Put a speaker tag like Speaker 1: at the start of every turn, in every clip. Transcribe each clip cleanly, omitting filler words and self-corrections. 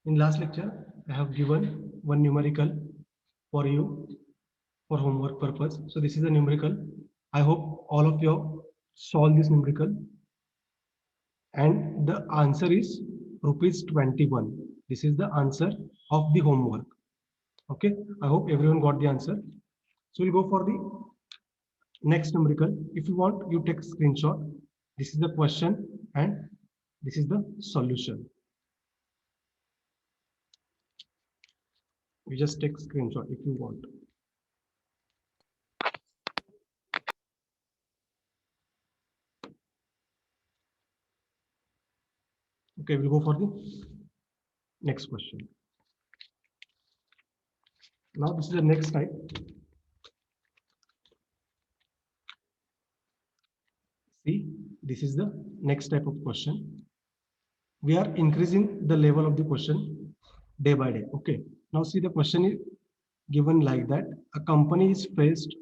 Speaker 1: In last lecture, I have given one numerical for you for homework purpose. So this is a numerical. I hope all of you have solved this numerical, and the answer is rupees 21. This is the answer of the homework. Okay, I hope everyone got the answer. So we'll go for the next numerical. If you want, you take screenshot. This is the question and this is the solution. You just take screenshot if you want. Okay, we'll go for the next question. Now this is the next type. See, this is the next type of question. We are increasing the level of the question day by day. Okay. Now see, the question is given like that. A company is faced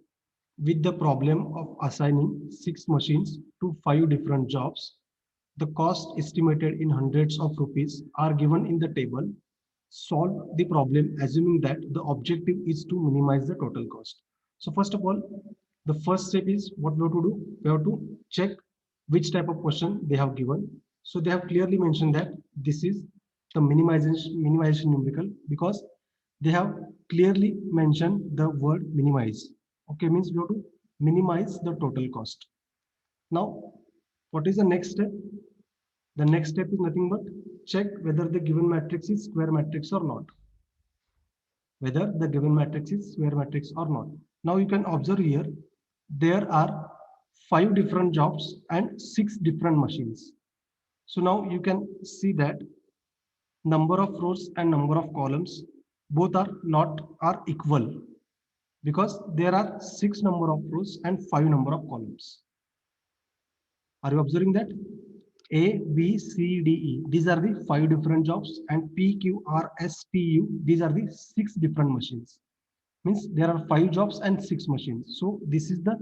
Speaker 1: with the problem of assigning 6 machines to 5 different jobs. The cost estimated in hundreds of rupees are given in the table. Solve the problem assuming that the objective is to minimize the total cost. So first of all, the first step is what we have to do. We have to check which type of question they have given. So they have clearly mentioned that this is the minimization numerical because they have clearly mentioned the word minimize. Okay, means we have to minimize the total cost. Now, what is the next step? The next step is nothing but check whether the given matrix is square matrix or not. Whether the given matrix is square matrix or not. Now you can observe here, there are 5 different jobs and 6 different machines. So now you can see that number of rows and number of columns both are equal because there are 6 number of rows and 5 number of columns. Are you observing that? A, B, C, D, E. These are the 5 different jobs, and P, Q, R, S, T, U. These are the 6 different machines. Means there are 5 jobs and 6 machines. So this is the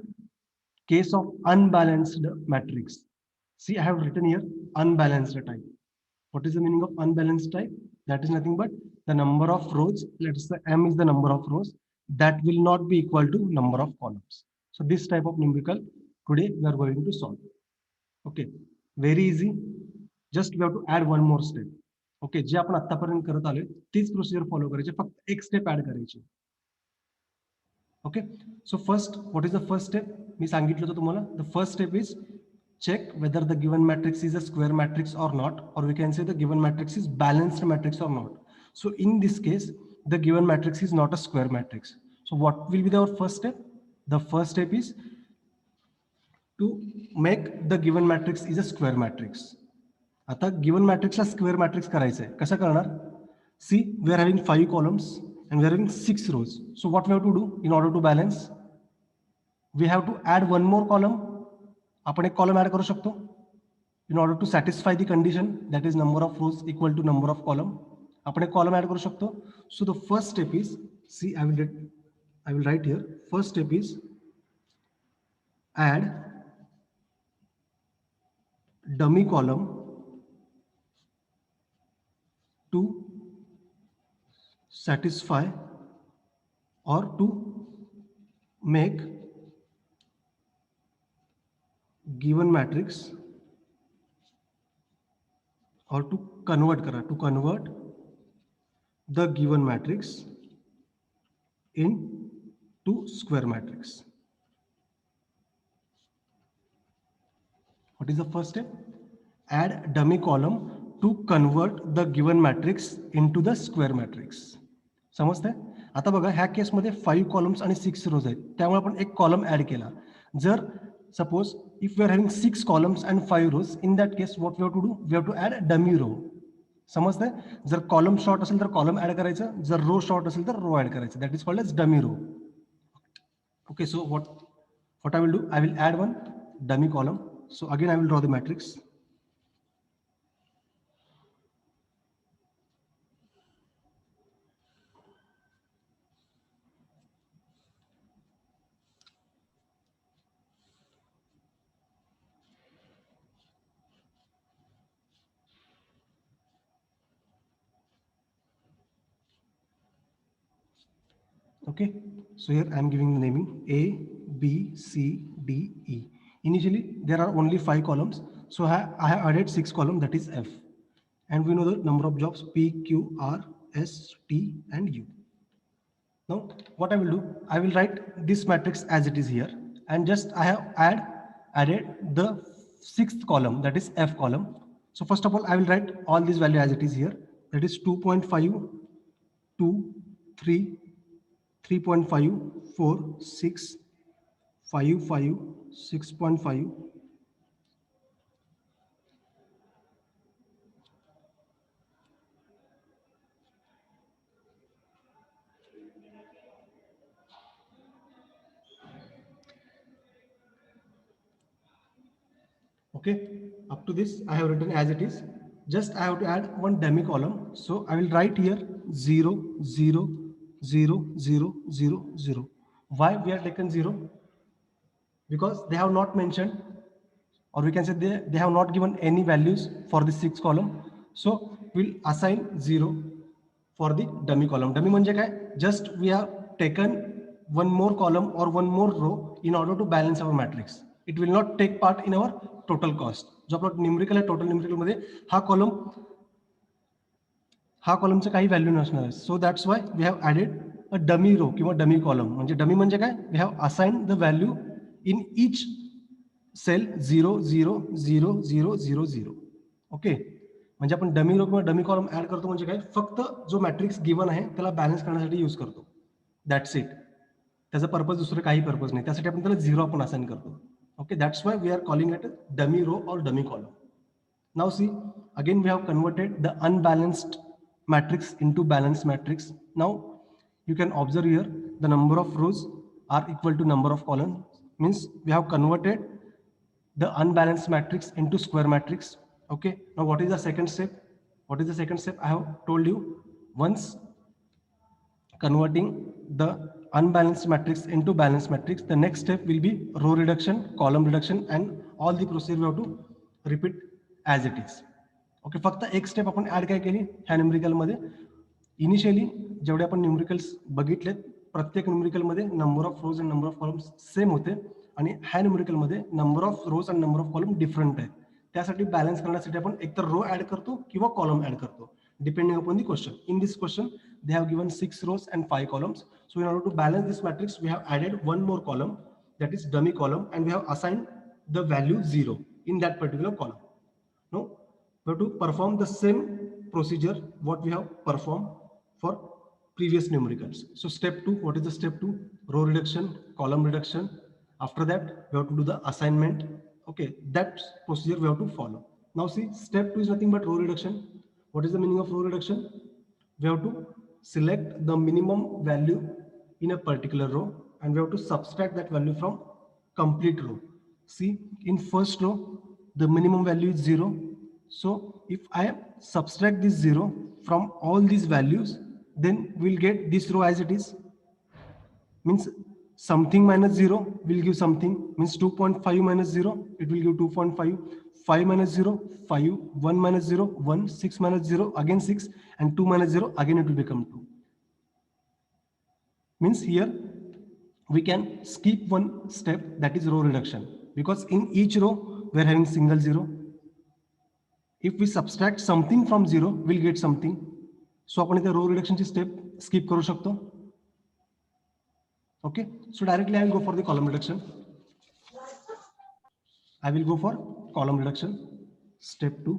Speaker 1: case of unbalanced matrix. See, I have written here unbalanced type. What is the meaning of unbalanced type? That is nothing but the number of rows. Let's say M is the number of rows that will not be equal to number of columns. So this type of numerical today we are going to solve. Okay, very easy. Just we have to add one more step. Okay, जे आपण आतापर्यंत करत आलोय तीच procedure follow करायची, फक्त एक step add करायची. Okay, so first, what is the first step? मी सांगितलं होतं तुम्हाला. The first step is check whether the given matrix is a square matrix or not, or we can say the given matrix is balanced matrix or not. So in this case, the given matrix is not a square matrix. So what will be our first step? The first step is to make the given matrix is a square matrix. आता given matrix ला square matrix करायचं आहे. कसं करणार? See, we are having 5 columns and we are having 6 rows. So what we have to do in order to balance? We have to add one more column. आपण एक column add करू शकतो. In order to satisfy the condition, that is number of rows equal to number of column. आपण एक column add करू शकतो. So the first step is, see, I will write here. First step is add dummy column to satisfy or to make given matrix or to convert the given matrix into square matrix. What is the first step? Add dummy column to convert the given matrix into the square matrix. समजतंय? आता बघा ह्या केसमध्ये 5 columns आणि 6 रोज आहेत, त्यामुळे आपण एक कॉलम ऍड केला. जर suppose if we are having 6 columns and 5 rows, in that case what we have to do? We have to add dummy row. समजतंय? जर कॉलम शॉर्ट असेल तर कॉलम ऍड करायचं, जर रो शॉर्ट असेल तर रो ऍड करायचं. That is called as dummy row. Okay, so what I will do? I will add one dummy column. So again, I will draw the matrix. Okay, so here I am giving the naming A, B, C, D, E. Initially, there are only 5 columns. So I have added 6 columns, that is F. And we know the number of jobs P, Q, R, S, T, and U. Now, what I will do, I will write this matrix as it is here. And just I have added the 6th column, that is F column. So first of all, I will write all these value as it is here. That is 2.5, 2, 3, 3.5, 4, 6, 5, 5, 6.5. Okay, up to this I have written as it is. Just I have to add one dummy column. So I will write here 0, 0, 0, 0, 0, 0. Why we are taken 0? Because they have not mentioned, or we can say they have not given any values for the 6th column. So we'll assign 0 for the dummy column. Dummy म्हणजे काय? Just we have taken one more column or one more row in order to balance our matrix. It will not take part in our total cost. जो आपला numerical आहे, total numerical मध्ये हा कॉलमचं काही value नसणार आहे. So that's why we have added a dummy row किंवा dummy column. म्हणजे डमी म्हणजे काय? We have assign the value in each cell 0, 0, 0, 0, 0, 0. Okay, म्हणजे आपण डमी रो किंवा डमी कॉलम ऍड करतो म्हणजे काय? फक्त जो मॅट्रिक्स गिवन आहे त्याला बॅलन्स करण्यासाठी यूज करतो. That's it. त्याचा पर्पज दुसरं काही पर्पज नाही. त्यासाठी आपण त्याला 0 आपण असाइन करतो. Okay, that's why we are calling it a dummy row or dummy column. Now see, again we have converted the unbalanced matrix into balanced matrix. Now you can observe here the number of rows are equal to number of columns. Means we have converted the unbalanced matrix into square matrix. Okay, now what is the second step? What is the second step? I have told you, once converting the unbalanced matrix into balanced matrix, the next step will be row reduction, column reduction, and all the procedure we have to repeat as it is. Okay, फक्त एक step आपण add काय केली ह्या numerical मध्ये. Initially जेवढे आपण numericals बघितलेत, प्रत्येक न्यूमेरिकल मध्ये number of rows and number of columns same होते, आणि ह्या न्यूमेरिकल मध्ये number of rows and number of column different आहेत. त्यासाठी बॅलन्स करण्यासाठी आपण एकतर रो ऍड करतो किंवा कॉलम ऍड करतो, depending upon the question. In this question, they have given 6 rows and 5 columns. So in order to balance this matrix, we have added one more column, that is dummy column, and we have assigned the value 0 in that particular column. Now, we have to perform the same procedure what we have performed for previous numericals. So step 2, what is the step 2? Row reduction, column reduction. After that, we have to do the assignment. Okay, that procedure we have to follow. Now see, step 2 is nothing but row reduction. What is the meaning of row reduction? We have to select the minimum value in a particular row, and we have to subtract that value from complete row. See, in first row, the minimum value is 0. So if I subtract this 0 from all these values, then we'll get this row as it is. Means something minus 0 will give something. Means 2.5 minus 0, it will give 2.5. 5 minus 0, 5, 1 minus 0, 1, 6 minus 0, again 6, and 2 minus 0, again it will become 2. Means here we can skip one step, that is row reduction, because in each row we are having single 0. If we subtract something from 0, we'll get something. So आपण इथे row reduction ची step skip करू शकतो. Okay, so directly I will go for the column reduction. I will go for column reduction, step 2.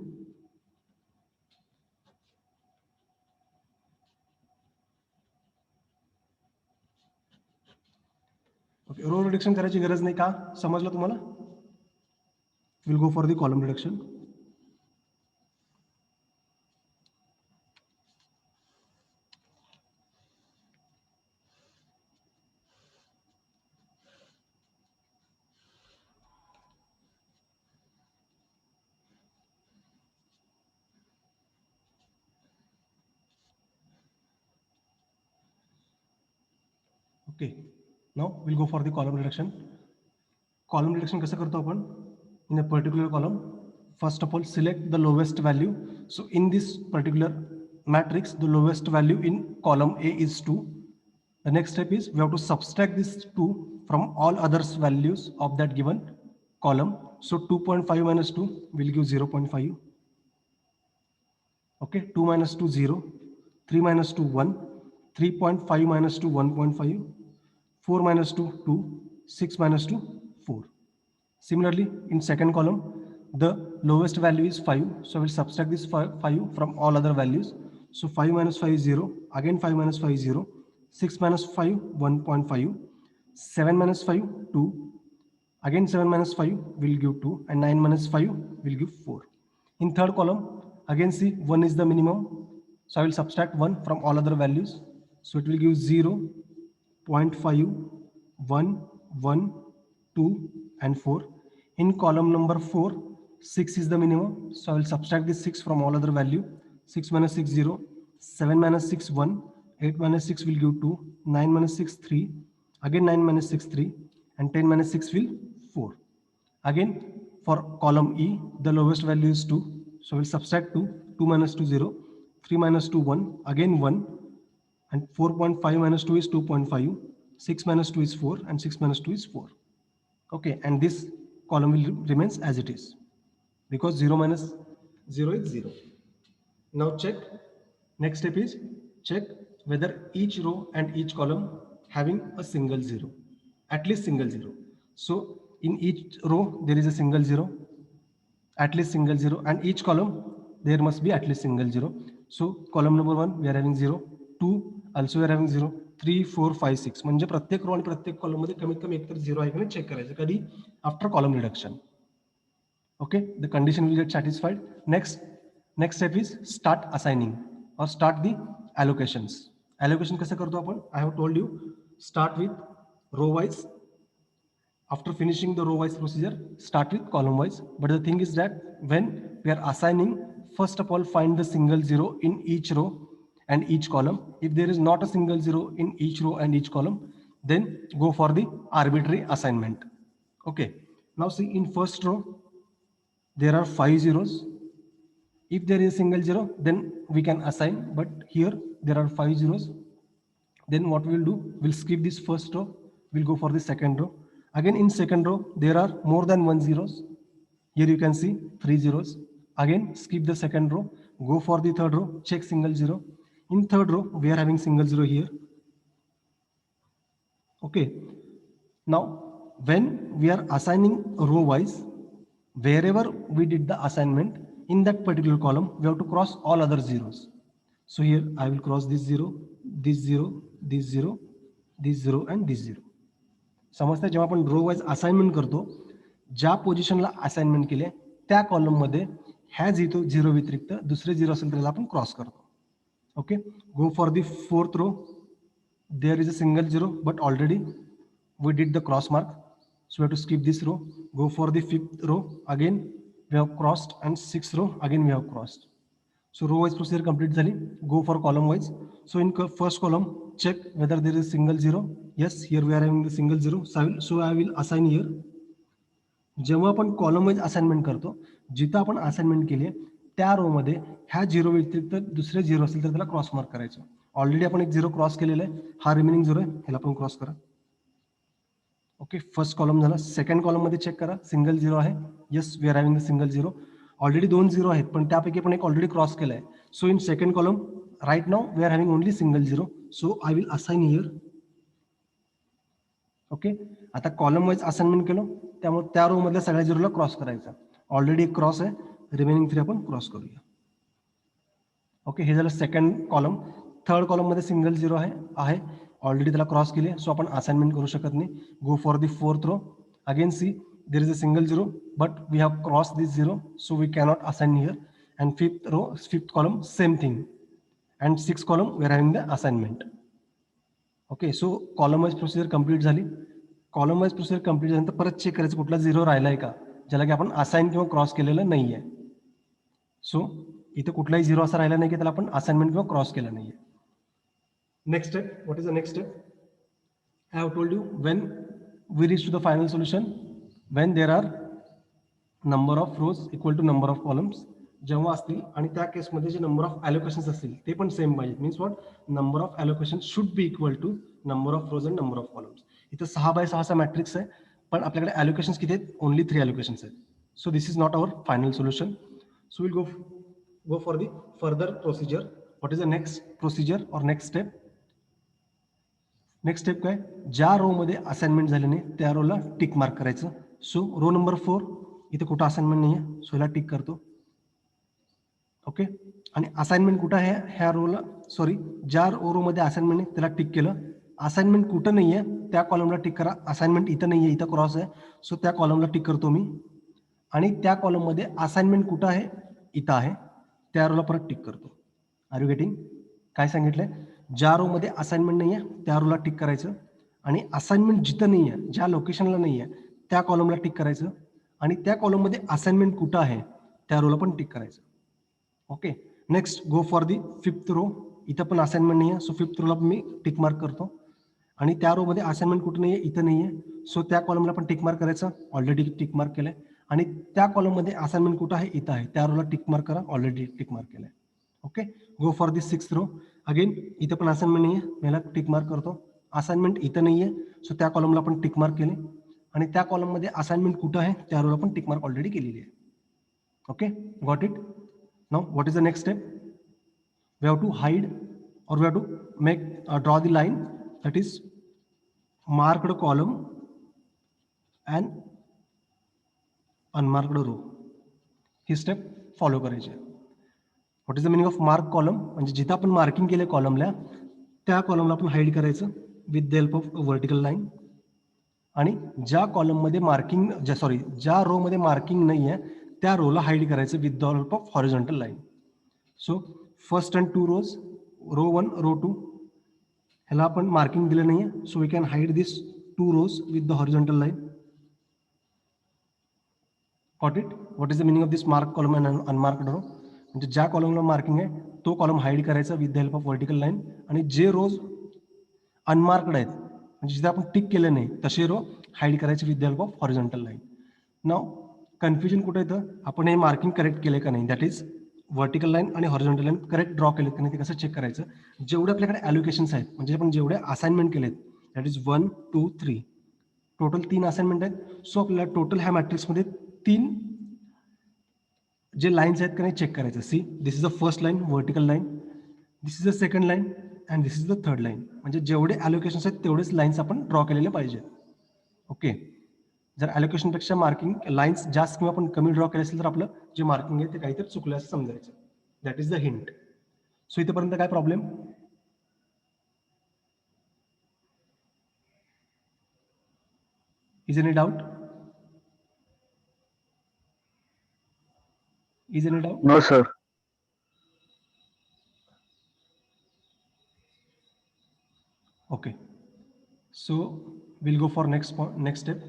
Speaker 1: Okay, row reduction करायची गरज नाही का? समजलं तुम्हाला? We'll go for the column reduction. Okay, now we'll go for the column reduction. Column reduction कसं करतो आपण? In a particular column, first of all select the lowest value. So in this particular matrix, the lowest value in column A is 2. The next step is we have to subtract this 2 from all others values of that given column. So 2.5 minus 2 will give 0.5. Okay, 2 minus 2 0, 3 minus 2 1, 3.5 minus 2 1.5, 4 minus 2 2, 6 minus 2 4. Similarly, in second column, the lowest value is 5. So we'll subtract this 5 from all other values. So 5 minus 5 is 0. Again 5 minus 5 is 0. 6 minus 5 1.5. 7 minus 5 2. Again 7 minus 5 will give 2 and 9 minus 5 will give 4. In third column, again see 1 is the minimum. So I will subtract 1 from all other values. So it will give 0, 0.5, 1, 1, 2 and 4. In column number 4, 6 is the minimum. So I will subtract this 6 from all other value. 6 minus 6 0, 7 minus 6 1, 8 minus 6 will give 2, 9 minus 6 3, again 9 minus 6 3 and 10 minus 6 will 4. Again for column E, the lowest value is 2. So we'll subtract 2, 2 minus 2 0, 3 minus 2 1, again 1 and 4.5 minus 2 is 2.5, 6 minus 2 is 4 and 6 minus 2 is 4. Okay, and this column will remains as it is because 0 minus 0 is 0. Now check, next step is check whether each row and each column having a single 0, at least single 0. So in each row there is a single 0, at least single 0, and each column there must be at least single 0. So column number 1 we are having 0, 2 also we are having 0, 3 4 5 6 म्हणजे प्रत्येक रो आणि प्रत्येक column मध्ये कमीत कमी एक तर 0 आहे की नाही चेक करायचं कधी after column reduction. Okay, the condition will get satisfied. Next step is start assigning or start the allocations. Allocation कसे करतो आपण? I have told you, start with row wise. After finishing the row wise procedure, start with column wise. But the thing is that when we are assigning, first of all find the single 0 in each row and each column. If there is not a single 0 in each row and each column, then go for the arbitrary assignment. Okay, now see in first row there are 5 zeros. If there is a single 0, then we can assign, but here there are 5 zeros. Then what we will do, we'll skip this first row, we'll go for the second row. Again in second row there are more than 1 zeros. Here you can see 3 zeros. Again skip the second row, go for the third row, check single 0. In third row we are having single 0 here. Okay, now when we are assigning row wise, wherever we did the assignment in that particular column, we have to cross all other zeros. So here I will cross this 0, this 0, this 0, this 0 and this 0. समजते जेव्हा आपण row wise assignment करतो, ज्या पोझिशनला assignment केले त्या column मध्ये ह्या झिरो व्यतिरिक्त दुसरे 0 असेल त्याला आपण क्रॉस करतो. Okay, go for the fourth row. There is a single 0, but already we did the cross mark. So we have to skip this row, go for the fifth row. Again we have crossed, and sixth row again we have crossed. So row wise procedure complete झाली. Go for column wise. So in first column check whether there is single 0. Yes, here we are having the single 0. So I will assign here. जेव्हा आपण column wise assignment करतो, जिथं आपण assignment केली त्या रो मध्ये ह्या 0 व्यतिरिक्त दुसरे 0 असेल तर त्याला क्रॉस मार्क करायचं. ऑलरेडी आपण एक 0 क्रॉस केलेला आहे, हा रिमेनिंग 0 आहे, ह्याला पण क्रॉस करा. ओके, फर्स्ट कॉलम झाला. सेकंड कॉलम मध्ये चेक करा, सिंगल 0 आहे. Yes, we are having the single 0. Already 2 0 आहेत, पण त्यापैकी पण एक ऑलरेडी क्रॉस केला आहे. So in second column right now we are having only single 0. So I will assign here. Okay, आता कॉलम वाईज असाइनमेंट केलं, त्यामुळे त्या रो मधल्या सगळ्या 0ला क्रॉस करायचा. ऑलरेडी एक क्रॉस आहे, रिमेनिंग 3 आपण क्रॉस करूया. ओके, हे झालं सेकंड कॉलम. थर्ड कॉलम मध्ये सिंगल 0 आहे, ऑलरेडी त्याला क्रॉस केले, सो आपण असाइनमेंट करू शकत नाही. Go for the fourth row. Again see there is a single 0, but we have cross this 0, so we cannot assign here. And fifth column same thing. And six column we are having the assignment. Okay, so column wise procedure complete झाली. Column wise procedure complete झाल्यानंतर परत check करायचं कुठला 0 राहिलाय का, ज्याला की आपण असाइन किंवा क्रॉस केलेलं नाहीये. सो इथे कुठलाही 0 असा राहिला नाही की त्याला आपण असाइनमेंट किंवा क्रॉस केला नाहीये. Next step, what is the next step? I have told you when we reach to the final solution, when there are number of rows equal to number of columns, जेव्हा असतील आणि त्या केसमध्ये जे number of ॲलोकेशन्स असतील ते पण same पाहिजे. Means what, number of allocation should be equal to number of rows and number of columns. इथं 6x6चा मॅट्रिक्स आहे, पण आपल्याकडे ॲलोकेशन्स किती आहेत? ओनली 3 ॲलोकेशन्स आहेत. So this is not our final solution. So will go for the further procedure. What is the next procedure or next step? Next step काय? ज्या रो मध्ये असाइनमेंट झाले नाही त्या रोला टिक मार्क करायचं. सो रो नंबर 4 इथे कुठं असाइनमेंट नाही आहे, सो याला टिक करतो. ओके. आणि असाइनमेंट कुठं आहे ह्या रोला, सॉरी ज्या रो मध्ये असाइनमेंट आहे त्याला टिक केलं. असाइनमेंट कुठं नाही आहे त्या कॉलमला टिक करा. असाइनमेंट इथं नाही आहे, इथं क्रॉस आहे, सो त्या कॉलमला टिक करतो मी. आणि त्या कॉलममध्ये असाइनमेंट कुठं आहे? इथं आहे, त्या रोला परत टिक करतो. Are you getting? काय सांगितलंय? ज्या रो मध्ये असाइनमेंट नाही आहे त्या रोला टिक करायचं, आणि असाइनमेंट जिथं नाही आहे, ज्या लोकेशनला नाही आहे त्या कॉलमला टिक करायचं, आणि त्या कॉलममध्ये असाइनमेंट कुठं आहे त्या रोला पण टिक करायचं. Okay. Next go for the 5th रो. इथं पण असाइनमेंट नाही आहे, सो 5th रोला मी टिक मार्क करतो. आणि त्या रो मध्ये असाइनमेंट कुठं नाही आहे? इथं नाही आहे, सो त्या कॉलमला पण टिक मार्क करायचं. ऑलरेडी टिक मार्क केलंय. आणि त्या कॉलममध्ये असाइनमेंट कुठं आहे? इथं आहे, त्या रोला टिक मार्क करा. ऑलरेडी टिक मार्क केलंय. Okay. Go for the 6th row. Again इथं पण असाइनमेंट नाही आहे, याला टिक मार्क करतो. असाइनमेंट इथं नाही आहे, सो त्या कॉलमला पण टिक मार्क केले. आणि त्या कॉलममध्ये असाइनमेंट कुठं आहे त्या रोला पण टिक मार्क ऑलरेडी केलेली आहे. Okay, got it? Now what is the next step? We have to hide, or we have to make draw the line, that is marked column and unmarked row. ही step follow करायची. What is the meaning of mark column? म्हणजे जिथं आपण marking केले कॉलमला त्या कॉलमला आपण hide करायचं with the help of vertical line. आणि ज्या कॉलममध्ये मार्किंग, ज्या रो मध्ये मार्किंग नाही आहे त्या रोला हाईड करायचं with the help of horizontal line. So first and 2 rows, row 1 row 2, ह्याला आपण मार्किंग दिलं नाही आहे, so we can hide this 2 rows with the horizontal line. Got it? What is the meaning of this mark column and unmarked row? म्हणजे ज्या कॉलमला marking आहे तो कॉलम हाईड करायचा with the help of vertical line, आणि जे रोज unmarked आहेत म्हणजे जिथे आपण टिक केलं नाही तसे रो हाईड करायचे with the help of horizontal line. Now confusion कुठे येतं? आपण हे मार्किंग करेक्ट केले का नाही, दॅट इज व्हर्टिकल लाईन आणि हॉरिझॉन्टल लाईन करेक्ट ड्रॉ केलेत का नाही ते कसं चेक करायचं? जेवढे आपल्याकडे ॲलोकेशन्स आहेत, म्हणजे आपण जेवढे असाइनमेंट केलेत, दॅट इज 1 2 3, टोटल 3 असाइनमेंट आहेत. सो आपल्याला टोटल ह्या मॅट्रिक्समध्ये 3 जे लाईन्स आहेत का नाही चेक करायचं. See, this is the first line vertical line, this is the second line, and this is the third line. म्हणजे जेवढे ॲलोकेशन्स आहेत तेवढेच लाईन्स आपण ड्रॉ केलेले पाहिजे. ओके. जर ॲलोकेशनपेक्षा मार्किंग लाईन्स जास्त किंवा आपण कमी ड्रॉ केले असेल तर आपलं जे मार्किंग आहे ते काहीतरी चुकलं असं समजायचं. That is the hint. So इथेपर्यंत काय problem? Is any doubt? Is any doubt?
Speaker 2: No, sir.
Speaker 1: Okay. So we'll go for next step.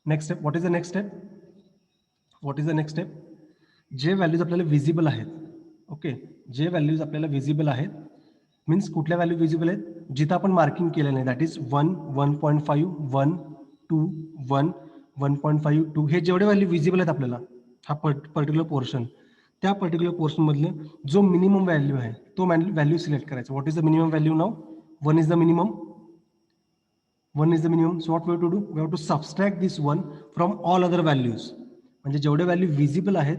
Speaker 1: Next step. What is the next step? What is the next step? J values आपल्याला visible आहेत, okay, जे values आपल्याला visible आहेत means कुठल्या value visible आहेत? जिथं आपण marking केलं नाही, दॅट इज 1 1.5 1 2 1 1.5 2, हे जेवढे व्हॅल्यू विजिबल आहेत आपल्याला हा पर्टिक्युलर पोर्शन, त्या पर्टिक्युलर पोर्शन मधलं जो मिनिमम व्हॅल्यू आहे तो व्हॅल्यू सिलेक्ट करायचा. What is the minimum value now? 1 is the minimum. 1 is the minimum. So what we have to do? We have to subtract this 1 from all other values. म्हणजे जेवढे value visible आहेत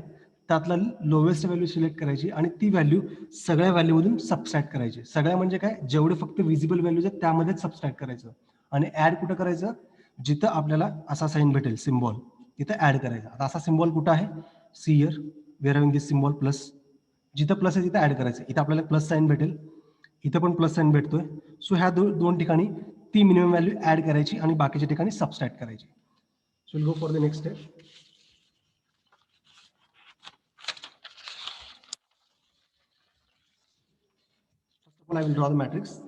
Speaker 1: त्यातला lowest value select करायची आणि ती value सगळ्या व्हॅल्यूमधून subtract करायची. सगळ्या म्हणजे काय? जेवढे फक्त विजिबल व्हॅल्यूज आहेत त्यामध्येच सबस्ट्रॅक्ट करायचं. आणि ऍड कुठं करायचं? जिथं आपल्याला असा साईन भेटेल सिम्बॉल तिथं ऍड करायचा. आता असा सिम्बॉल कुठं आहे? See here we are having this symbol plus. जिथं प्लस आहे तिथं ऍड करायचं. इथं आपल्याला प्लस साईन भेटेल, इथं पण प्लस साईन भेटतोय. सो ह्या दोन ठिकाणी ती मिनिमम व्हॅल्यू ऍड करायची आणि बाकीच्या ठिकाणी सबस्ट्रॅक्ट करायची. So will go for the next step. First of all, I will draw the matrix.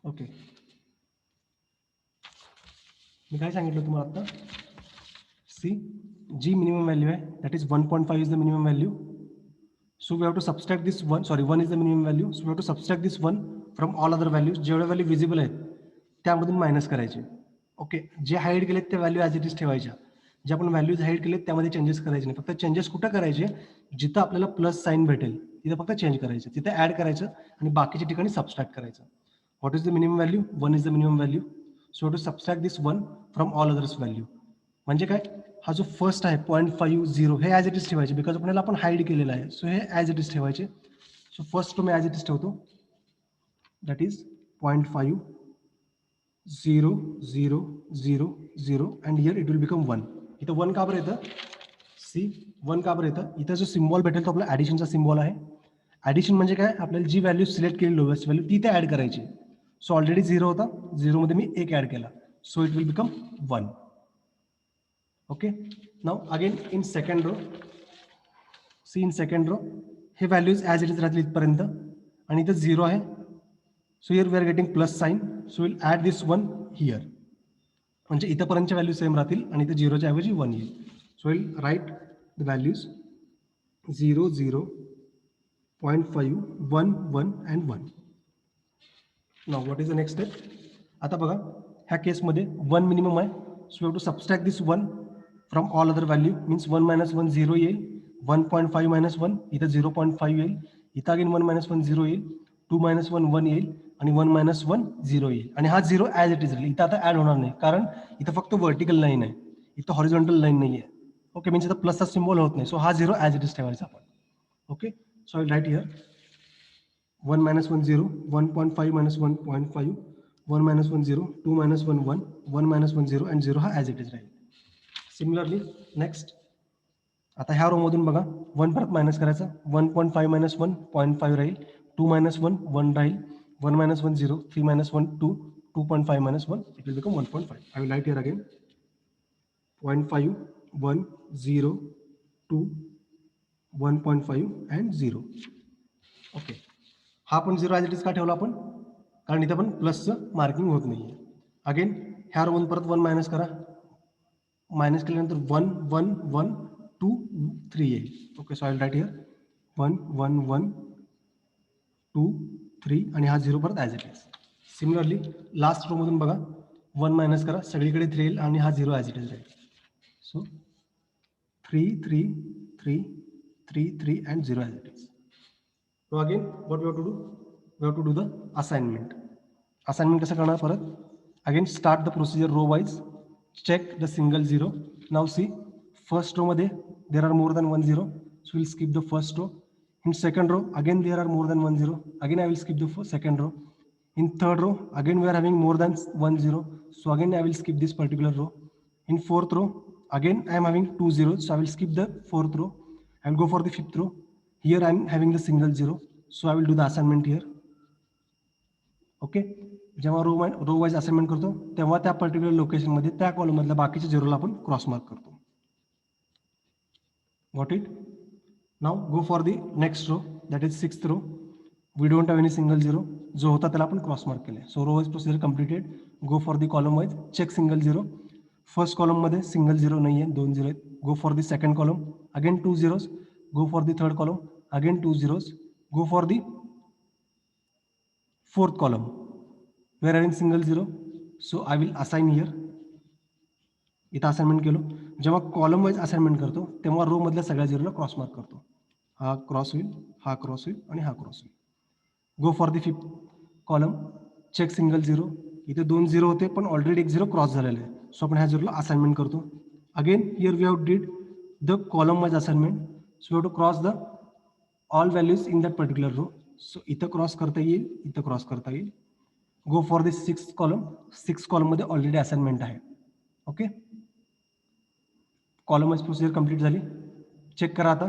Speaker 1: Okay, मी काय सांगितलं तुम्हाला आता, सी जी मिनिमम व्हॅल्यू आहे that is 1.5 is the minimum value. So we have to subtract this one, sorry, 1 is the minimum value. So we have to subtract this 1 from all other values. जेवढ्या value visible आहेत त्यामधून minus करायचे. Okay, जे hide केलेत त्या value as it is ठेवायच्या. जे आपण values hide केलेत त्यामध्ये चेंजेस करायचे नाही. फक्त चेंजेस कुठं करायचे, जिथं आपल्याला प्लस साईन भेटेल तिथं फक्त चेंज करायचं, तिथे ॲड करायचं आणि बाकीच्या ठिकाणी सबस्ट्रॅक्ट करायचं. What is the minimum value? 1 is the minimum value. So to subtract this 1 from all others value. म्हणजे काय, हा जो फर्स्ट आहे 0.50 हे ॲज इट इज ठेवायचे, बिकॉज आपल्याला आपण हाईड केलेलं आहे. सो हे ॲज इट इज ठेवायचे. So first term as it is ठेवतो, that is 0.5 0 0 0 0 and here it will become 1. इथं 1 का बरं येतं? सी 1 का बरं येतं? इथं जो सिम्बॉल भेटेल तो आपला ॲडिशनचा सिम्बॉल आहे. ॲडिशन म्हणजे काय, आपल्याला जी व्हॅल्यू सिलेक्ट केली लोवेस्ट व्हॅल्यू ती ते ॲड करायची. सो ऑलरेडी 0 होता, 0 मध्ये मी 1 ॲड केला, so it will become 1. Okay, now again in second row, see in second row हे व्हॅल्यूज ॲज इट इज राहतील इथपर्यंत आणि इथं 0 आहे. So here we are getting plus sign, so will add this 1 here. म्हणजे इथंपर्यंतच्या value same राहतील आणि इथं 0च्या ऐवजी 1 येईल. So will write the values 0 0 0.5 1 1 and 1. Now what is the next step? आता बघा, ह्या केसमध्ये 1 मिनिमम आहे. So you have to subtract this 1 from all other value, means 1 - 1 0 येईल, 1.5 - 1 इथं 0.5 येईल, इथं अगेन 1 - 1 0 येईल, 2 - 1 1 येईल आणि 1 - 1 0 येईल. आणि हा 0 ॲज इट इज राहील. इथं आता ॲड होणार नाही, कारण इथं फक्त व्हर्टिकल लाईन आहे, इथं हॉरिझॉन्टल लाईन नाही आहे. ओके, मीन्स इथं प्लसचा सिम्बॉल होत नाही. सो हा 0 ॲज इट इज ठेवायचा आपण. Okay, so I will write here 1 - 1 0, 1.5 - 1.5, 1 - 1 0, 2 - 1 1, 1 - 1 0 and 0 हा as it is Raheel. Similarly next, आता ह्या रोमधून बघा 1 परत मायनस करायचा, 1.5 - 1 0.5 राहील, 2 - 1 1 राहील, 1 - 1 0, 3 - 1 2, 2.5 - 1 it will become 1.5. I will write here again 0.5 1 0 2 1.5 and 0. Okay, हा पण 0 ॲज इट इज का ठेवला आपण? कारण इथं पण प्लसचं मार्किंग होत नाहीये. अगेन ह्या रोमधून परत 1 मायनस करा, मायनस केल्यानंतर 1 1 1 2 3 येईल. Okay, so I will write here 1 1 1 2 3 आणि हा 0 परत as it is. Similarly last रोमधून बघा 1 मायनस करा, सगळीकडे 3 येईल आणि हा 0 as it is Raheel. So 3 3 3 3 3 and 0 as it is. So again, what we have to do? We have to do the assignment. Assignment कसं करणार परत? Again, start the procedure row wise. Check the single 0. Now see, first row मध्ये there are more than 1 0. So we'll skip the first row. In second row, again there are more than 1 0. Again I will skip the second row. In third row, again we are having more than 1 0. So again I will skip this particular row. In fourth row, again I am having 2 zeros. So I will skip the fourth row. I will go for the fifth row. Here I am having the single 0. So I will do the assignment here. Okay, जेव्हा रो wise assignment करतो तेव्हा त्या particular लोकेशनमध्ये त्या कॉलममधल्या बाकीच्या झिरोला आपण cross mark करतो. Got it? Now go for the next row, that is sixth row. We don't have any single zero, जो होता त्याला आपण क्रॉस मार्क केले. So row wise procedure completed. Go for the column wise, check single zero. First कॉलममध्ये single zero नाही आहे, 2 zero आहेत. Go for the second column, again 2 zeros. Go for the third column, again 2 zeros. Go for the fourth column, we are having single 0, so I will assign here. इथं assignment केलो. जेव्हा column wise assignment करतो तेव्हा row मधल्या सगळ्या झिरोला cross mark करतो. हा cross होईल, हा क्रॉस होईल आणि हा क्रॉस होईल. Go for the fifth column, check single 0. इथे 2 0 होते पण ऑलरेडी एक 0 क्रॉस झालेला आहे. सो आपण ह्या झिरोला असाइनमेंट करतो. Again here we have did the column wise assignment. So we have to cross the all values in that particular row. So इथं क्रॉस करता येईल, इथं क्रॉस करता येईल. Go for the sixth column. Six कॉलममध्ये already assignment आहे. Okay, column wise procedure complete झाली. Check करा आता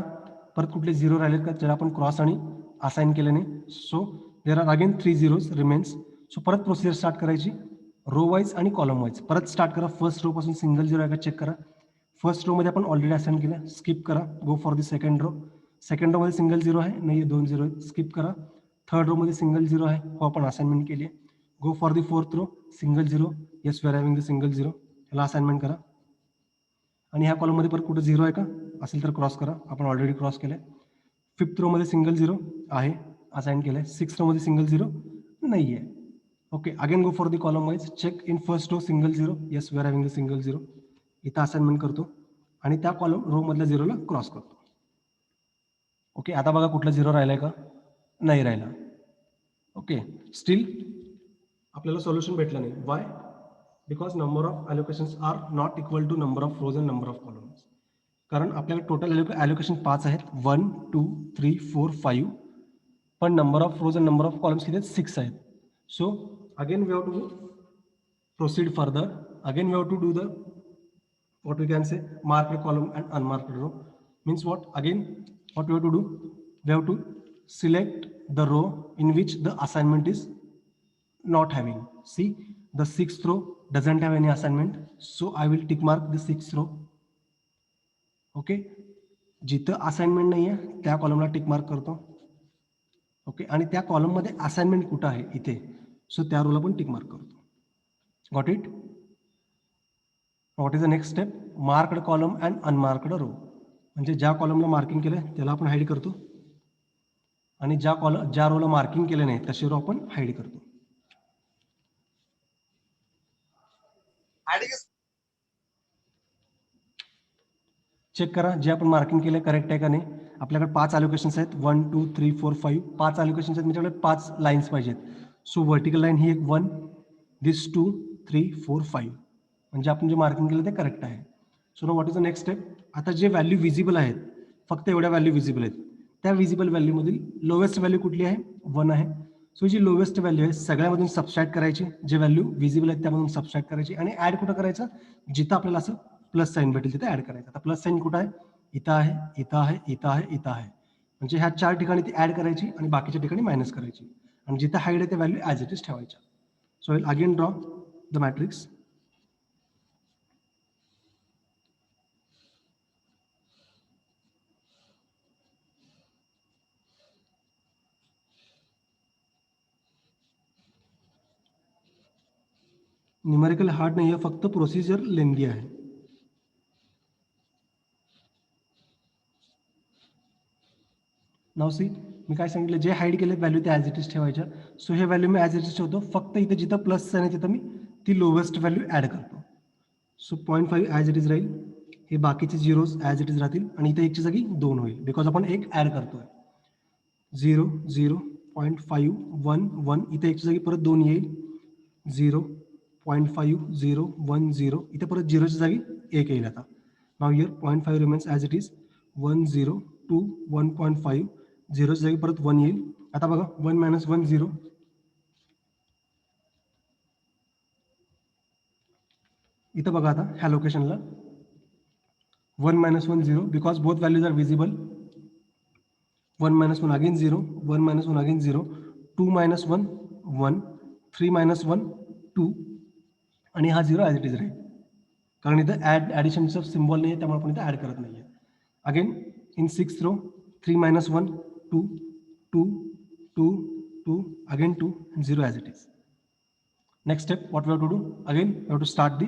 Speaker 1: परत कुठले 0 राहिलेत का ज्याला आपण क्रॉस आणि असाइन केले नाही. So there are again 3 zeros remains. So परत प्रोसिजर स्टार्ट करायची रो वाईज आणि कॉलम वाईज. परत स्टार्ट करा. फर्स्ट रो पासून सिंगल 0 आहे का चेक करा. फर्स्ट रो मध्ये आपण ऑलरेडी असाइन केलं, स्किप करा. Go for the second row. Second row मध्ये सिंगल 0 आहे, नाही 2 0 आहेत, स्किप करा. थर्ड रो मध्ये सिंगल 0 आहे, हो आपण असाइनमेंट केली आहे. Go for the fourth row, single zero, yes we are having the single zero, याला असाइनमेंट करा. आणि ह्या कॉलममध्ये परत कुठं झिरो आहे का असेल तर क्रॉस करा, आपण ऑलरेडी क्रॉस केलंय. फिफ्थ रो मध्ये सिंगल झिरो आहे, असाइन केलंय. सिक्स्थ रो मध्ये सिंगल झिरो नाही आहे. Okay, again go for the column wise, check in first row single zero, yes we are having the single zero, इथं assignment करतो आणि त्या कॉलम रो मधल्या झिरोला क्रॉस करतो. ओके, आता बघा कुठला झिरो राहिलाय का, नाही राहिला. ओके, स्टील आपल्याला सोल्युशन भेटलं नाही. Why? Because number of allocations are not equal to number of rows and number of columns. कारण आपल्याला टोटल ॲलोकेशन 5 आहेत, 1 2 3 4 5, पण number of rows and number of columns किती आहेत, 6 आहेत. So again we have to proceed further. Again we have to do the, what we can say, marked column and unmarked row. Means what? Again what we have to do, we have to select the row in which the assignment is not having. See, the sixth row doesn't have any assignment, so I will tick mark the sixth row. Okay, जिथं assignment नाही आहे त्या कॉलमला टिक mark करतो. Okay, आणि त्या कॉलममध्ये assignment कुठं आहे इथे, सो त्या रोला पण टिक मार्क करतो. Got it? What is the next step? Marked column and unmarked row. म्हणजे ज्या कॉलमला मार्किंग केलं त्याला आपण हाईड करतो आणि ज्या रोला मार्किंग केलं नाही तशी रो आपण हाईड करतो. चेक करा जे आपण मार्किंग केलं करेक्ट आहे का नाही. आपल्याकडे 5 ॲलोकेशन्स आहेत, 1 2 3 4 5, 5 ॲलोकेशन्स आहेत, म्हणजे 5 लाईन्स पाहिजेत. सो व्हर्टिकल लाईन ही एक 1, दिस 2 3 4 5, म्हणजे आपण जे मार्किंग केलं ते करेक्ट आहे. So know what is the next step? आता जे व्हॅल्यू विजिबल आहेत, फक्त एवढ्या व्हॅल्यू विजिबल आहेत, त्या विजिबल व्हॅल्यूमधील लोवेस्ट व्हॅल्यू कुठली आहे? 1 आहे. सो जी लोवेस्ट व्हॅल्यू आहे सगळ्यामधून सबस्ट्रॅक्ट करायची, जे व्हॅल्यू विजिबल आहेत त्यामधून सबस्ट्रॅक्ट करायची आणि ऍड कुठं करायचं, जिथं आपल्याला असं प्लस साईन भेटेल तिथे ऍड करायचं. आता प्लस साईन कुठं आहे? इथं आहे, इथं आहे, इथं आहे, इथं आहे. म्हणजे ह्या 4 ठिकाणी ती ऍड करायची आणि बाकीच्या ठिकाणी मायनस करायची आणि जिथं हाईड आहे त्या व्हॅल्यू ॲज इट इज ठेवायच्या. So will again draw the matrix. Numerical hard नाही आहे, फक्त प्रोसिजर लेंदी आहे. नाव सी, मी काय सांगितलं, जे हाईड केले व्हॅल्यू ते ॲज इट इज ठेवायच्या. सो हे व्हॅल्यू मी ॲज इट इज ठेवतो, फक्त इथं जिथं प्लस आहे तिथं मी ती लोवेस्ट व्हॅल्यू ॲड करतो. सो 0.5 ॲज इट इज राहील, हे बाकीचे झिरोज ॲज इट इज राहतील आणि इथं एकच्या जागी 2 होईल, बिकॉज आपण एक ॲड करतोय. 0 0 0.5 1 1, इथं एकच्या जागी परत 2 येईल. 0.5 0 1 0, इथे परत 0च्या जागी 1 येईल. आता now here 0.5 remains as it is. 1 0 2 1.5, 0च्या जागी परत 1 येईल. आता बघा 1 - 1 0, इथं बघा आता ह्या लोकेशनला 1 - 1 0, because both values are visible. 1 - 1 again 0, 1 - 1 again 0, 2 - 1 1, 3 - 1 2, आणि हा 0 ॲज इट इज राहील, कारण इथं ॲडिशनचं सिम्बॉल नाही आहे त्यामुळे आपण इथं ॲड करत नाही आहे. Again in 6th row 3 - 1 2 2 2 2, again 2, 0 as it is. Next step what we have to do, again we have to start the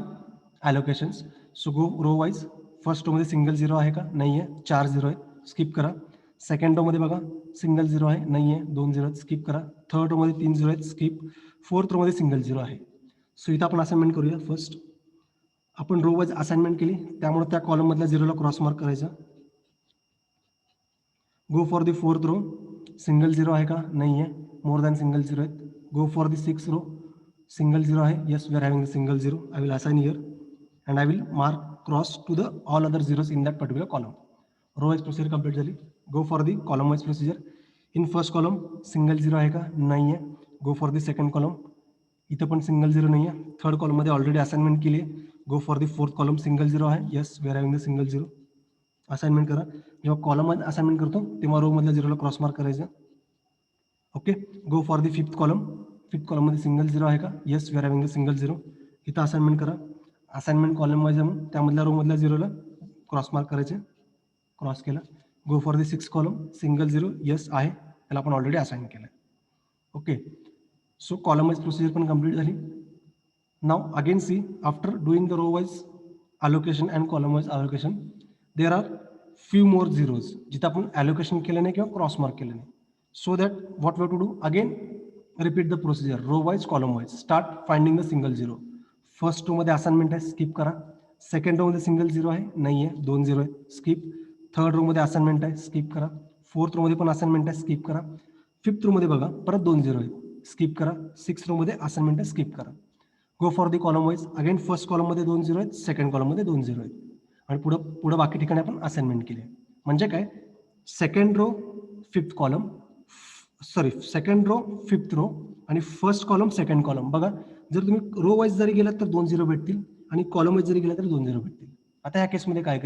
Speaker 1: allocations. So go row wise. First रोमध्ये सिंगल 0 आहे का? नाही आहे, 4 0 आहे, स्किप करा. सेकंड रोमध्ये बघा सिंगल 0 आहे, नाही आहे, 2 0 आहेत, स्किप करा. थर्ड रोमध्ये 3 0 आहेत, स्किप. फोर्थ रोमध्ये सिंगल 0 आहे. सो इथं आपण असाइनमेंट करूया. फर्स्ट आपण रो वाईज असाइनमेंट केली, त्यामुळे त्या कॉलममधल्या 0ला क्रॉस मार्क करायचा. Go for the fourth row, single 0 आहे का? नाही आहे, मोर दॅन सिंगल 0 आहेत. Go for the sixth row, single 0 आहे, yes we are having the single 0. I will assign here and I will mark cross to the all other zeros in that particular column. Row wise procedure complete झाली. Go for the column wise procedure. In first column single 0 आहे का? नाही आहे. Go for the second column, इथं पण single 0 नाही आहे. Third कॉलममध्ये ऑलरेडी असाइनमेंट केली आहे. Go for the fourth column, single 0 आहे, yes we are having the single 0. Assignment करा. जेव्हा कॉलममध्ये असाइनमेंट करतो तेव्हा रो मधल्या 0ला क्रॉस मार्क करायचं. Okay, go for the fifth column. Fifth कॉलममध्ये सिंगल 0 आहे का? Yes we are having the single 0. इथं असाइनमेंट करा. असाइनमेंट कॉलम वाईज आहे, त्यामधल्या रो मधल्या 0ला क्रॉस मार्क करायचे. क्रॉस केला. Go for the six column, single 0, yes आहे, त्याला आपण ऑलरेडी असाइन केलं. Okay, so column wise procedure पण कंप्लीट झाली. Now again see after doing the row wise allocation and column wise allocation there are few more zeros जिथे आपण allocation केले नाही किंवा क्रॉस मार्क केले नाही. So that what we have to do again repeat the procedure row wise column wise start finding the single zero. First row मध्ये assignment आहे skip करा. सेकंड रो मध्ये सिंगल झिरो आहे नाही आहे 2 झिरो आहे स्किप. थर्ड रो मध्ये assignment आहे स्किप करा. फोर्थ रो मध्ये पण असाइनमेंट आहे स्किप करा. फिफ्थ रो मध्ये बघा परत 2 झिरो आहे स्किप करा. सिक्स्थ रो मध्ये असाइनमेंट आहे स्किप करा. Go for the column wise again first column मध्ये 2 झिरो आहेत सेकंड कॉलम मध्ये 2 झिरो आहेत आणि पुढे बाकी ठिकाणी आपण असाइनमेंट केले. म्हणजे काय second row fifth column sorry second row fifth row आणि फर्स्ट कॉलम सेकंड कॉलम. बघा जर तुम्ही रो वाईज जरी गेलात तर 2 झिरो भेटतील आणि कॉलम वाईज जरी गेला तर 2 झिरो भेटतील. आता ह्या केसमध्ये काय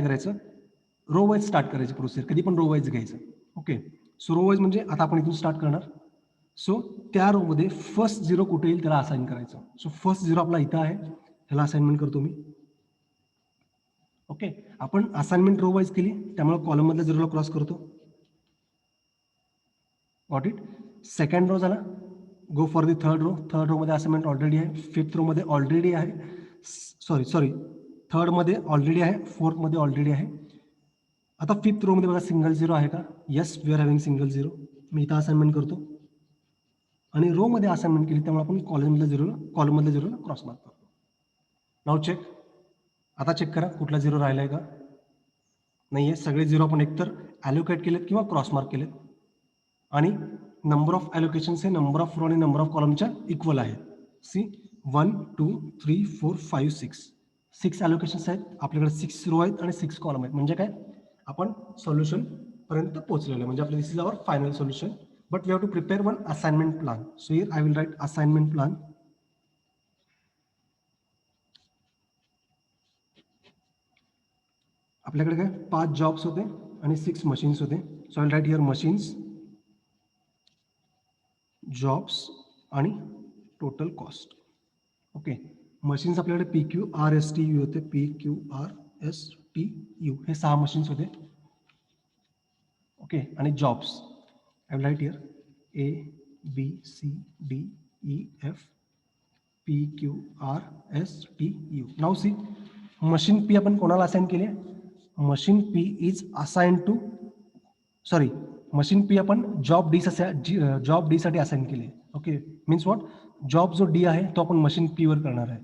Speaker 1: करायचं रो वाईज स्टार्ट करायची प्रोसेस कधी पण रो वाईज घ्यायचं. ओके सो रो वाईज म्हणजे आता आपण इथून स्टार्ट करणार. सो त्या रो मध्ये फर्स्ट झिरो कुठे येईल त्याला असाइन करायचं. सो फर्स्ट झिरो आपला इथं आहे त्याला असाइनमेंट करतो मी. ओके आपण असाइनमेंट रो वाईज केली त्यामुळे कॉलम मधल्या झिरोला क्रॉस करतो. Got it. सेकंड रो झाला. Go for the third row मध्ये असाइनमेंट ऑलरेडी आहे. फिफ्थ रो मध्ये ऑलरेडी आहे सॉरी थर्ड मध्ये ऑलरेडी आहे. फोर्थ मध्ये ऑलरेडी आहे. आता फिफ्थ रो मध्ये बघा सिंगल झिरो आहे का. Yes we are having single zero. मी इथं असाइनमेंट करतो आणि रो मध्ये असाइनमेंट केली त्यामुळे आपण कॉलम मधल्या झिरोला क्रॉस मार्क करतो. नाव चेक. आता चेक करा कुठला झिरो राहिलाय का नाहीये. सगळे झिरो आपण एकतर ॲलोकेट केलेत किंवा क्रॉस मार्क केलेत आणि नंबर ऑफ ॲलोकेशन्स हे नंबर ऑफ रो आणि नंबर ऑफ कॉलमच्या इक्वल आहे. सी 1 2 3 4 5 6 ॲलोकेशन्स आहेत आपल्याकडे. 6 रो आहेत आणि 6 कॉलम आहेत. म्हणजे काय आपण सोल्युशन पर्यंत पोहोचलेलो आहे. म्हणजे आपलं this is our final solution. But we have to prepare one assignment plan. So here I will write assignment plan. आपल्याकडे काय 5 जॉब्स होते आणि 6 मशीन्स होते. So I will write here machines jobs आणि टोटल कॉस्ट. ओके मशीन्स आपल्याकडे PQRSTU होते. PQRSTU हे 6 machines होते. ओके आणि jobs I will write here A B C D E F P Q R S T U. Now see machine P आपण कोणाला assign केले. Machine P is assign to sorry machine P आपण job D साठी assign केले. Okay means what job जो D आहे तो आपण मशीन P वर करणार आहे.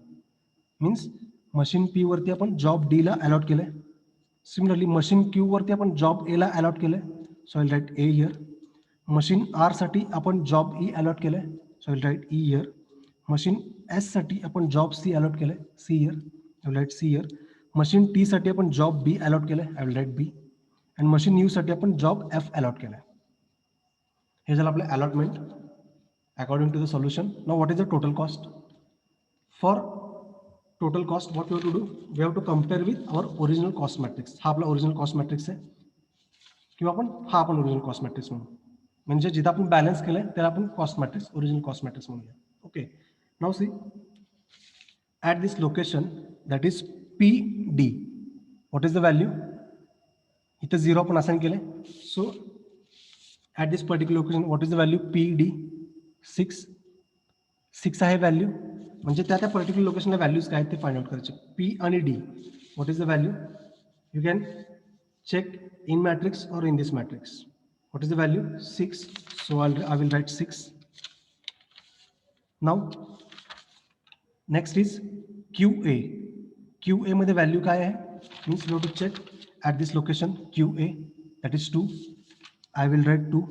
Speaker 1: मीन्स मशीन P वरती आपण जॉब डी ला अलॉट केलंय. सिमिलरली मशीन Q वरती आपण जॉब ए ला अलॉट केलंय. So I will write A here. Machine R साठी आपण जॉब ई अलॉट केलंय. So I will write E here. Machine S साठी आपण जॉब सी अलॉट केलंय. C here. I will write C here. Machine T साठी आपण job B allot केलंय. I will write B. आणि मशीन यू साठी आपण जॉब एफ अलॉट केलंय. हे झालं आपलं allotment according to the solution. Now what is the total cost. For total cost what we have to do we have to compare with our original cost matrix. हा आपला original cost matrix आहे किंवा आपण original cost matrix म्हणू. म्हणजे जिथं आपण balance केलंय त्याला आपण cost matrix original cost matrix म्हणूया. Okay now see at this location that is PD what is the value. इथं 0 आपण असाइन केलंय. So at this particular location what is the value PD 6 आहे व्हॅल्यू. म्हणजे त्या पर्टिक्युलर लोकेशनला values काय आहेत ते फाइंड आउट करायचे. P आणि D what is the value you can check in matrix or in this matrix. What is the value? 6. So I will write 6. Now next is QA. QA मध्ये value काय आहे means we have to check at this location QA that is 2. I will write 2.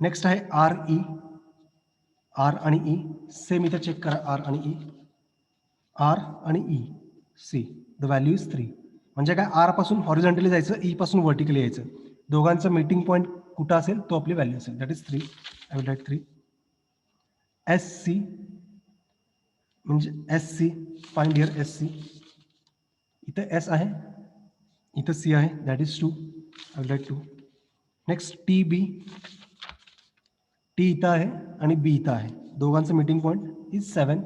Speaker 1: Next आहे RE. R आणि E same इथे check करा R आणि E. R आणि E. See the value is 3. म्हणजे काय आर पासून हॉरिझॉन्टली जायचं ई पासून व्हर्टिकली यायचं. दोघांचं मीटिंग पॉईंट कुठं असेल तो आपली व्हॅल्यू असेल. That is 3. I will write 3. SC म्हणजे SC फाइंड हिअर SC. इथं S आहे इथं C आहे that is 2. I will write 2. Next TB. T इथं आहे आणि B इथं आहे. दोघांचं meeting point is 7.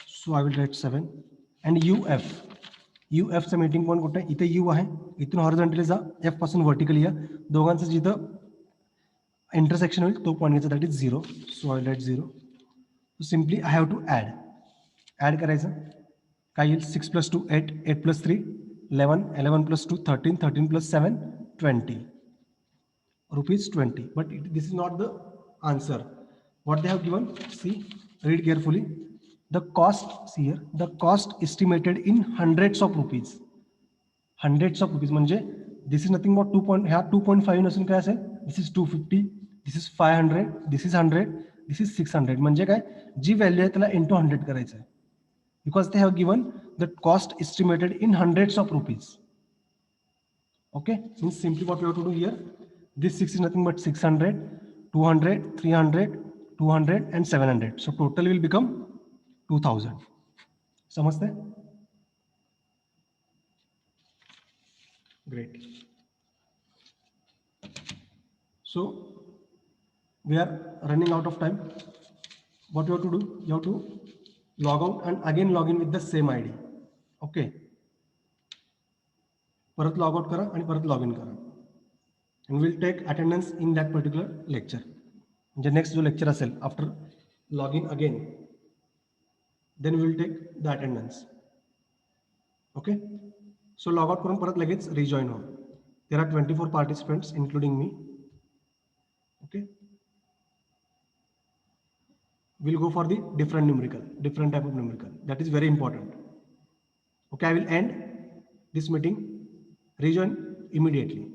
Speaker 1: So I will write 7. And UF. UFचं मीटिंग पॉईंट कुठं आहे इथे U आहे. इथून हॉरिझॉन्टली जा F पासून व्हर्टिकली या. दोघांचं जिथं इंटरसेक्शन होईल तो पॉईंट घ्यायचा, that is 0. So I let 0. Simply I have to add करायचं. काय येईल? 6 + 2 8, 8 + 3 11, 11 + 2 13, 13 + 7 20 rupees 20. But this is not the answer. What they have given? See, read carefully. The cost, see here, the cost estimated in hundreds of rupees. Hundreds of rupees म्हणजे this is nothing but 2 point, ह्या 2.5 नसून काय असेल? This is 250, this is 500, this is 100, this is 600. म्हणजे काय? जी value आहे त्याला into 100 करायचं आहे. Because they have given the cost estimated in hundreds of rupees. Okay, means simply what we have to do here, this 6 is nothing but 600, 200, 300, 200 and 700. So total will become 2000. समजते? Great. So we are running out of time. What you have to do? You have to log out and again log in with the same ID. Okay. परत log out करा आणि परत log in करा. And we'll take attendance in that particular lecture. म्हणजे next जो lecture असेल after login again, then we will take the attendance. Okay. So log out करून परत लगेच rejoin हो. There are 24 participants including me. Okay. We'll go for the different numerical, different type of numerical. That is very important. Okay, I will end this meeting. Rejoin immediately.